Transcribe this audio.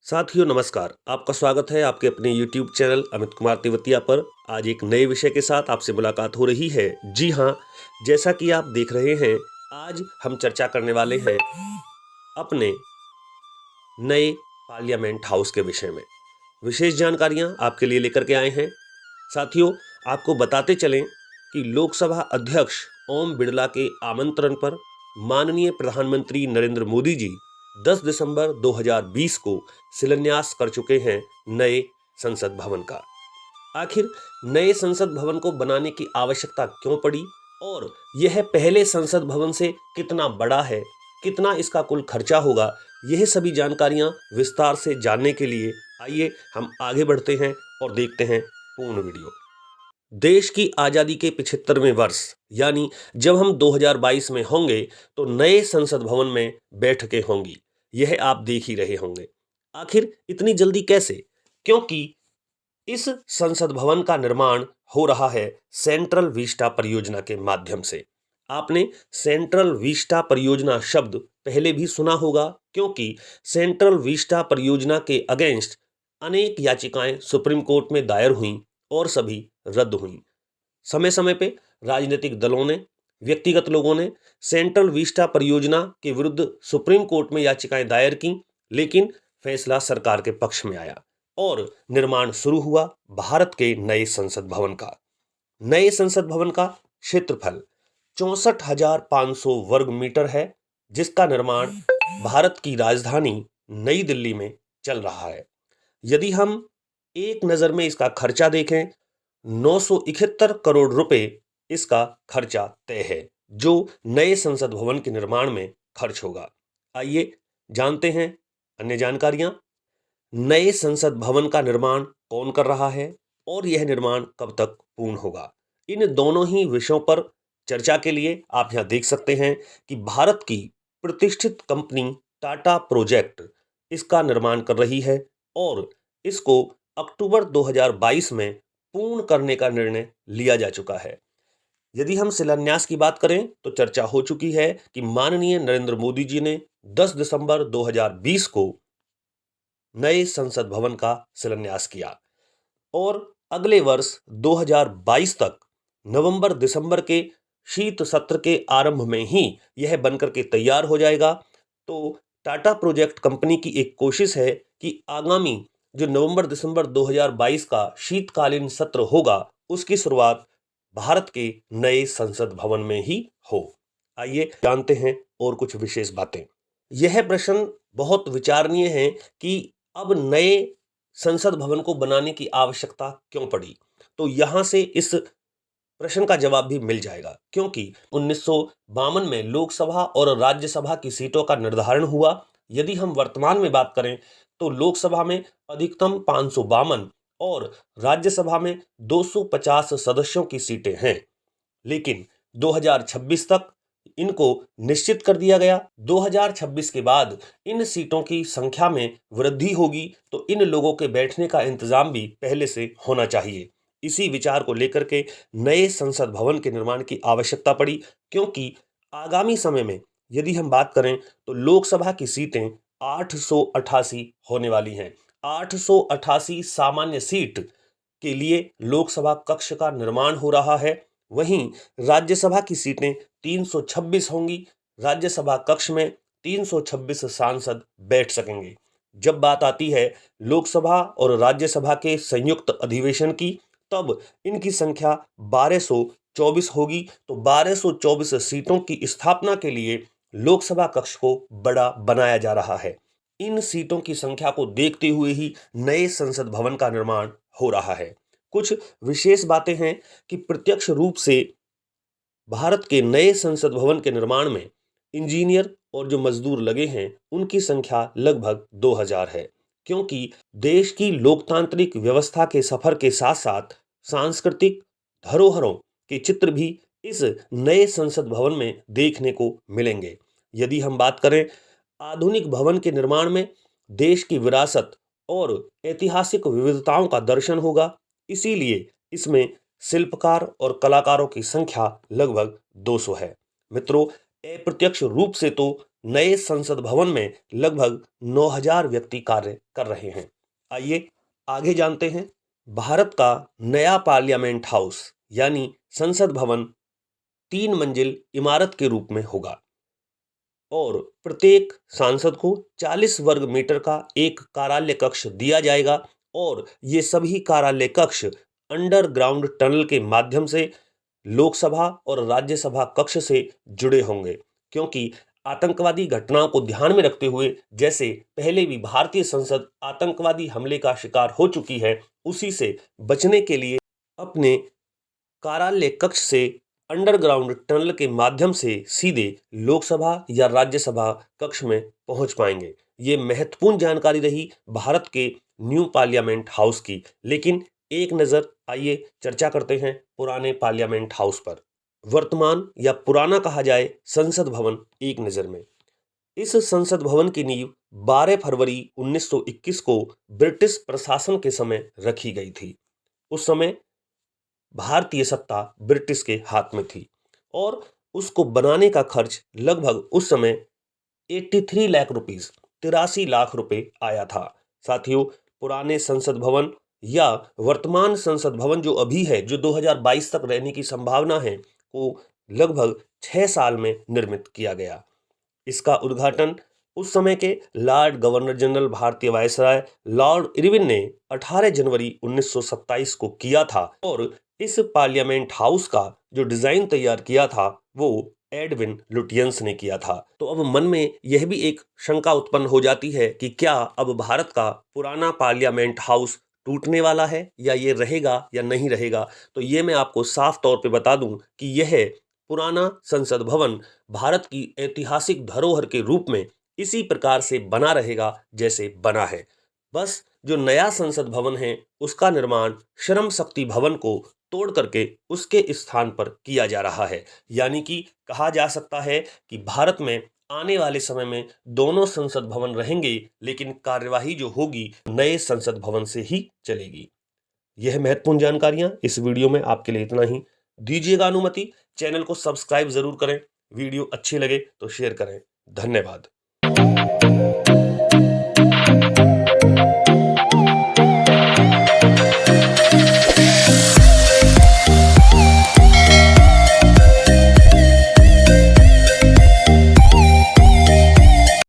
साथियों नमस्कार। आपका स्वागत है आपके अपने YouTube चैनल अमित कुमार तिवतिया पर। आज एक नए विषय के साथ आपसे मुलाकात हो रही है। जी हाँ, जैसा कि आप देख रहे हैं, आज हम चर्चा करने वाले हैं अपने नए पार्लियामेंट हाउस के विषय में। विशेष जानकारियां आपके लिए लेकर के आए हैं। साथियों, आपको बताते चलें कि लोकसभा अध्यक्ष ओम बिरला के आमंत्रण पर माननीय प्रधानमंत्री नरेंद्र मोदी जी 10 दिसंबर 2020 को शिलान्यास कर चुके हैं नए संसद भवन का। आखिर नए संसद भवन को बनाने की आवश्यकता क्यों पड़ी और यह पहले संसद भवन से कितना बड़ा है, कितना इसका कुल खर्चा होगा, यह सभी जानकारियां विस्तार से जानने के लिए आइए हम आगे बढ़ते हैं और देखते हैं पूर्ण वीडियो। देश की आजादी के 75वें वर्ष यानी जब हम 2022 में होंगे तो नए संसद भवन में बैठकें होंगी। यह आप देख ही रहे होंगे। आखिर इतनी जल्दी कैसे? क्योंकि इस संसद भवन का निर्माण हो रहा है सेंट्रल विस्टा परियोजना के माध्यम से। आपने सेंट्रल विस्टा परियोजना शब्द पहले भी सुना होगा, क्योंकि सेंट्रल विस्टा परियोजना के अगेंस्ट अनेक याचिकाएं सुप्रीम कोर्ट में दायर हुईं और सभी रद्द हुईं। समय समय पे राजनीतिक दलों ने, व्यक्तिगत लोगों ने सेंट्रल विस्टा परियोजना के विरुद्ध सुप्रीम कोर्ट में याचिकाएं दायर की, लेकिन फैसला सरकार के पक्ष में आया और निर्माण शुरू हुआ भारत के नए संसद भवन का। नए संसद भवन का क्षेत्रफल 64,500 वर्ग मीटर है, जिसका निर्माण भारत की राजधानी नई दिल्ली में चल रहा है। यदि हम एक नजर में इसका खर्चा देखें, 971 करोड़ रुपए इसका खर्चा तय है, जो नए संसद भवन के निर्माण में खर्च होगा। आइए जानते हैं अन्य जानकारियां। नए संसद भवन का निर्माण कौन कर रहा है और यह निर्माण कब तक पूर्ण होगा? इन दोनों ही विषयों पर चर्चा के लिए आप यहां देख सकते हैं कि भारत की प्रतिष्ठित कंपनी टाटा प्रोजेक्ट इसका निर्माण कर रही है और इसको अक्टूबर 2022 में पूर्ण करने का निर्णय लिया जा चुका है। यदि हम शिलान्यास की बात करें तो चर्चा हो चुकी है कि माननीय नरेंद्र मोदी जी ने 10 दिसंबर 2020 को नए संसद भवन का शिलान्यास किया और अगले वर्ष 2022 तक नवंबर दिसंबर के शीत सत्र के आरंभ में ही यह बनकर के तैयार हो जाएगा। तो टाटा प्रोजेक्ट कंपनी की एक कोशिश है कि आगामी जो नवंबर दिसंबर 2022 का शीतकालीन सत्र होगा, उसकी शुरुआत भारत के नए संसद भवन में ही हो। आइए जानते हैं और कुछ विशेष बातें। यह प्रश्न बहुत विचारणीय है कि अब नए संसद भवन को बनाने की आवश्यकता क्यों पड़ी। तो यहां से इस प्रश्न का जवाब भी मिल जाएगा, क्योंकि 1952 में लोकसभा और राज्यसभा की सीटों का निर्धारण हुआ। यदि हम वर्तमान में बात करें तो लोकसभा में अधिकतम 552 और राज्यसभा में 250 सदस्यों की सीटें हैं, लेकिन 2026 तक इनको निश्चित कर दिया गया। 2026 के बाद इन सीटों की संख्या में वृद्धि होगी, तो इन लोगों के बैठने का इंतजाम भी पहले से होना चाहिए। इसी विचार को लेकर के नए संसद भवन के निर्माण की आवश्यकता पड़ी, क्योंकि आगामी समय में यदि हम बात करें तो लोकसभा की सीटें 888 होने वाली हैं। 888 सामान्य सीट के लिए लोकसभा कक्ष का निर्माण हो रहा है। वहीं राज्यसभा की सीटें 326 होंगी। राज्यसभा कक्ष में 326 सांसद बैठ सकेंगे। जब बात आती है लोकसभा और राज्यसभा के संयुक्त अधिवेशन की, तब इनकी संख्या 1224 होगी। तो 1224 सीटों की स्थापना के लिए लोकसभा कक्ष को बड़ा बनाया जा रहा है। इन सीटों की संख्या को देखते हुए ही नए संसद भवन का निर्माण हो रहा है। कुछ विशेष बातें हैं कि प्रत्यक्ष रूप से भारत के नए संसद भवन के निर्माण में इंजीनियर और जो मजदूर लगे हैं, उनकी संख्या लगभग 2000 है, क्योंकि देश की लोकतांत्रिक व्यवस्था के सफर के साथ साथ सांस्कृतिक धरोहरों के चित्र भी इस नए संसद भवन में देखने को मिलेंगे। यदि हम बात करें आधुनिक भवन के निर्माण में, देश की विरासत और ऐतिहासिक विविधताओं का दर्शन होगा, इसीलिए इसमें शिल्पकार और कलाकारों की संख्या लगभग 200 है। मित्रों, अप्रत्यक्ष रूप से तो नए संसद भवन में लगभग 9,000 व्यक्ति कार्य कर रहे हैं। आइए आगे जानते हैं। भारत का नया पार्लियामेंट हाउस यानी संसद भवन 3 मंजिल इमारत के रूप में होगा और प्रत्येक सांसद को 40 वर्ग मीटर का एक कार्यालय कक्ष दिया जाएगा और ये सभी कार्यालय कक्ष अंडरग्राउंड टनल के माध्यम से लोकसभा और राज्यसभा कक्ष से जुड़े होंगे, क्योंकि आतंकवादी घटनाओं को ध्यान में रखते हुए जैसे पहले भी भारतीय संसद आतंकवादी हमले का शिकार हो चुकी है, उसी से बचने के लिए अपने कार्यालय कक्ष से अंडरग्राउंड टनल के माध्यम से सीधे लोकसभा या राज्यसभा कक्ष में पहुंच पाएंगे। ये महत्वपूर्ण जानकारी रही भारत के न्यू पार्लियामेंट हाउस की। लेकिन एक नज़र आइए चर्चा करते हैं पुराने पार्लियामेंट हाउस पर। वर्तमान या पुराना कहा जाए संसद भवन एक नज़र में। इस संसद भवन की नींव 12 फरवरी 1921 को ब्रिटिश प्रशासन के समय रखी गई थी। उस समय भारतीय सत्ता ब्रिटिश के हाथ में थी और उसको बनाने का खर्च लगभग उस समय 83 लाख रुपीस 83 लाख रुपए आया था। साथियों, पुराने संसद भवन या वर्तमान संसद भवन जो अभी है, जो 2022 तक रहने की संभावना है, को लगभग 6 साल में निर्मित किया गया। इसका उद्घाटन उस समय के लॉर्ड गवर्नर जनरल भारतीय वायसराय लॉर्ड इरविन ने 18 जनवरी 1927 को किया था और इस पार्लियामेंट हाउस का जो डिजाइन तैयार किया था वो एडविन लुटियंस ने किया था। तो अब मन में यह भी एक शंका उत्पन्न हो जाती है कि क्या अब भारत का पुराना पार्लियामेंट हाउस टूटने वाला है या ये रहेगा या नहीं रहेगा। तो ये मैं आपको साफ तौर पे बता दूं कि यह पुराना संसद भवन भारत की ऐतिहासिक धरोहर के रूप में इसी प्रकार से बना रहेगा जैसे बना है। बस जो नया संसद भवन है उसका निर्माण श्रम शक्ति भवन को तोड़ करके उसके स्थान पर किया जा रहा है। यानी कि कहा जा सकता है कि भारत में आने वाले समय में दोनों संसद भवन रहेंगे, लेकिन कार्यवाही जो होगी नए संसद भवन से ही चलेगी। यह महत्वपूर्ण जानकारियां इस वीडियो में आपके लिए इतना ही। दीजिएगा अनुमति, चैनल को सब्सक्राइब जरूर करें, वीडियो अच्छी लगे तो शेयर करें। धन्यवाद।